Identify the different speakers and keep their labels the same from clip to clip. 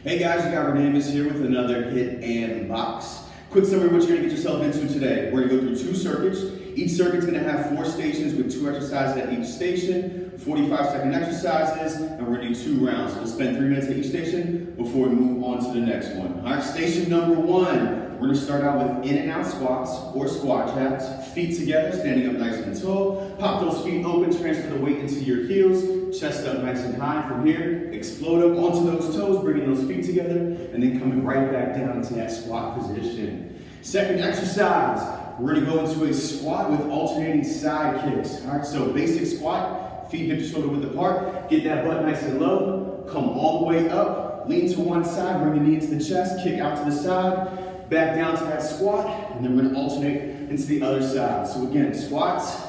Speaker 1: Hey guys, you got Radames here with another HIIT and box. Quick summary of what you're gonna get yourself into today. We're gonna go through 2 circuits. Each circuit's gonna have 4 stations with 2 exercises at each station, 45-second exercises, and we're gonna do 2 rounds. We'll spend 3 minutes at each station before we move on to the next one. All right, station number 1. We're gonna start out with in and out squats or squat jabs. Feet together, standing up nice and tall. Pop those feet open, transfer the weight into your heels. Chest up nice and high. From here, explode up onto those toes, bringing those feet together, and then coming right back down into that squat position. Second exercise, we're gonna go into a squat with alternating side kicks. All right, so basic squat, feet hip to shoulder width apart. Get that butt nice and low. Come all the way up. Lean to one side, bring the knee into the chest, kick out to the side. Back down to that squat, and then we're gonna alternate into the other side. So again, squats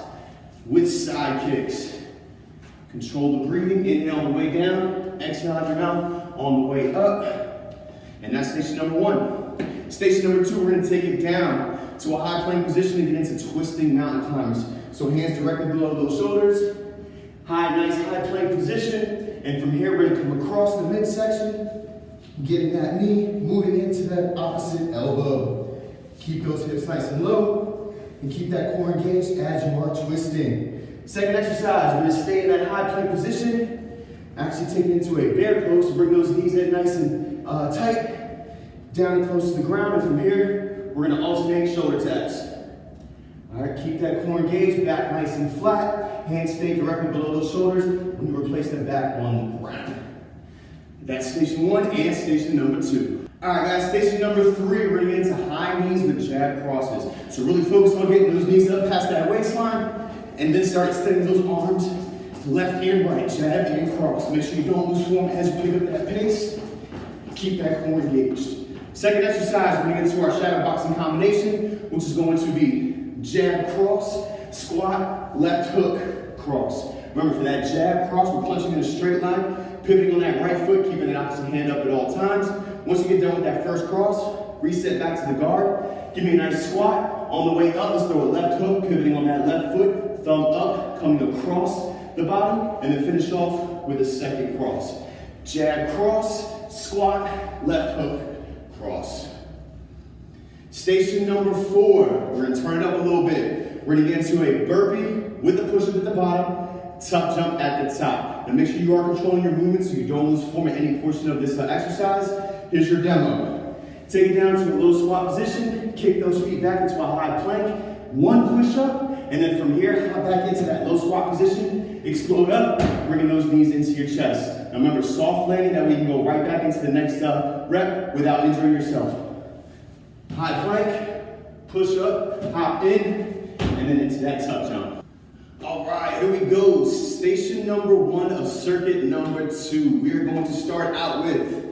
Speaker 1: with side kicks. Control the breathing, inhale on the way down, exhale out your mouth on the way up. And that's station number 1. Station number 2, we're gonna take it down to a high plank position and get into twisting mountain climbers. So hands directly below those shoulders, nice high plank position. And from here, we're gonna come across the midsection, getting that knee, moving into that opposite elbow. Keep those hips nice and low, and keep that core engaged as you are twisting. Second exercise, we're gonna stay in that high plank position, actually take it into a bear pose, so bring those knees in nice and tight, down and close to the ground, and from here, we're gonna alternate shoulder taps. All right, keep that core engaged, back nice and flat, hands stay directly below those shoulders, when you replace them back on the ground. That's station 1 and station number 2. All right, guys, station number 3, we're gonna get into high knees with jab crosses. So really focus on getting those knees up past that waistline, and then start extending those arms left and right, jab and cross. Make sure you don't lose form as you pick up that pace. Keep that core engaged. Second exercise, we're gonna get into our shadow boxing combination, which is going to be jab cross, squat, left hook, cross. Remember, for that jab cross, we're punching in a straight line, pivoting on that right foot, keeping that opposite hand up at all times. Once you get done with that first cross, reset back to the guard. Give me a nice squat. On the way up, let's throw a left hook, pivoting on that left foot, thumb up, coming across the body, and then finish off with a second cross. Jab cross, squat, left hook, cross. Station number 4, we're gonna turn it up a little bit. We're gonna get into a burpee with a push-up at the bottom, tuck jump at the top. Now make sure you are controlling your movement so you don't lose form at any portion of this exercise. Here's your demo. Take it down to a low squat position, kick those feet back into a high plank, 1 push-up, and then from here, hop back into that low squat position, explode up, bringing those knees into your chest. Now remember, soft landing, that way you can go right back into the next rep without injuring yourself. High plank, push up, hop in, and then into that tuck jump. All right, here we go. Station number 1 of circuit number 2. We are going to start out with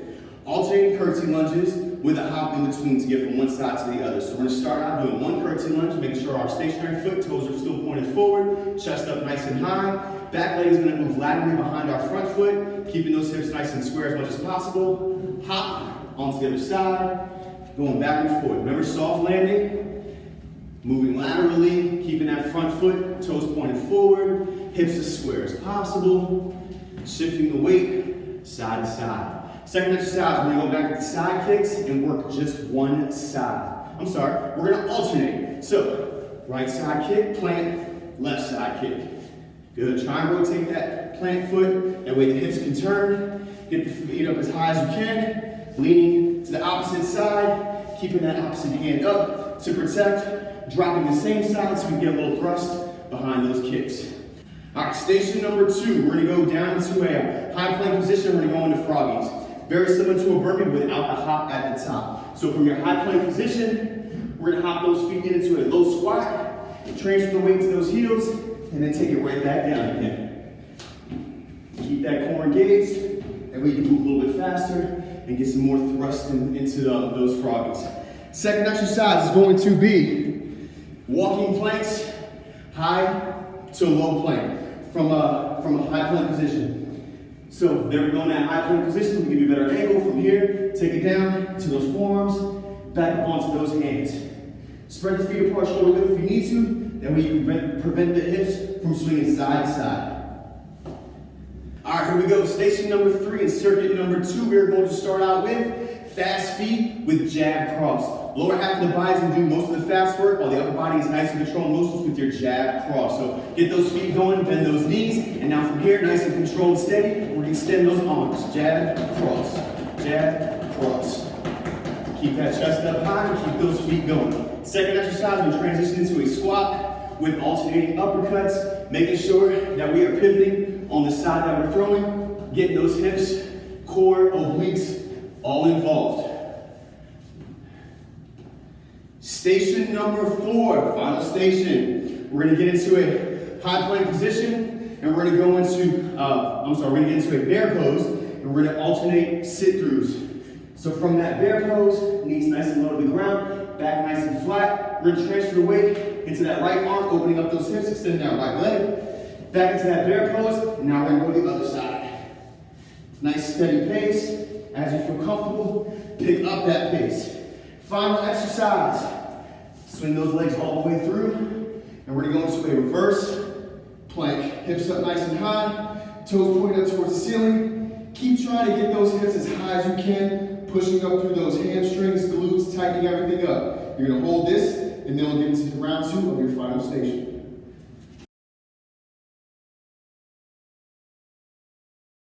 Speaker 1: alternating curtsy lunges with a hop in between to get from one side to the other. So we're gonna start out doing 1 curtsy lunge, making sure our stationary foot, toes are still pointed forward, chest up nice and high. Back leg is gonna move laterally behind our front foot, keeping those hips nice and square as much as possible. Hop onto the other side, going back and forth. Remember, soft landing. Moving laterally, keeping that front foot, toes pointed forward, hips as square as possible. Shifting the weight side to side. Second exercise, we're gonna go back to the side kicks and work just one side. We're gonna alternate. So, right side kick, plant, left side kick. Good, try and rotate that plant foot, that way the hips can turn. Get the feet up as high as you can, leaning to the opposite side, keeping that opposite hand up to protect, dropping the same side so we get a little thrust behind those kicks. All right, station number 2, we're gonna go down into a high plank position, we're gonna go into froggies. Very similar to a burpee without the hop at the top. So from your high plank position, we're gonna hop those feet into a low squat, transfer the weight to those heels, and then take it right back down again. Keep that core engaged, that way you can move a little bit faster and get some more thrust into those froggies. Second exercise is going to be walking planks, high to low plank, from a high plank position. So there we go in that high plank position. We'll give you a better angle from here. Take it down to those forearms, back up onto those hands. Spread the feet apart shoulder width if you need to. That way you can prevent the hips from swinging side to side. All right, right, here we go. Station number 3 and circuit number 2. We're going to start out with fast feet with jab cross. Lower half of the body is going to do most of the fast work, while the upper body is nice and controlled motions with your jab cross. So get those feet going, bend those knees, and now from here, nice and controlled and steady, we're going to extend those arms. Jab, cross, cross. Keep that chest up high and keep those feet going. Second exercise, we transition into a squat with alternating uppercuts, making sure that we are pivoting on the side that we're throwing, getting those hips, core, obliques, all involved. Station number 4, final station. We're going to get into a high plank position, and we're going to go into, we're going to get into a bear pose, and we're going to alternate sit-throughs. So from that bear pose, knees nice and low to the ground, back nice and flat. We're going to transfer the weight into that right arm, opening up those hips, extending that right leg. Back into that bear pose, and now we're going to go to the other side. Nice steady pace. As you feel comfortable, pick up that pace. Final exercise. Swing those legs all the way through, and we're going to go into a reverse plank. Hips up nice and high, toes pointed up towards the ceiling. Keep trying to get those hips as high as you can, pushing up through those hamstrings, glutes, tightening everything up. You're going to hold this, and then we'll get into round 2 of your final station.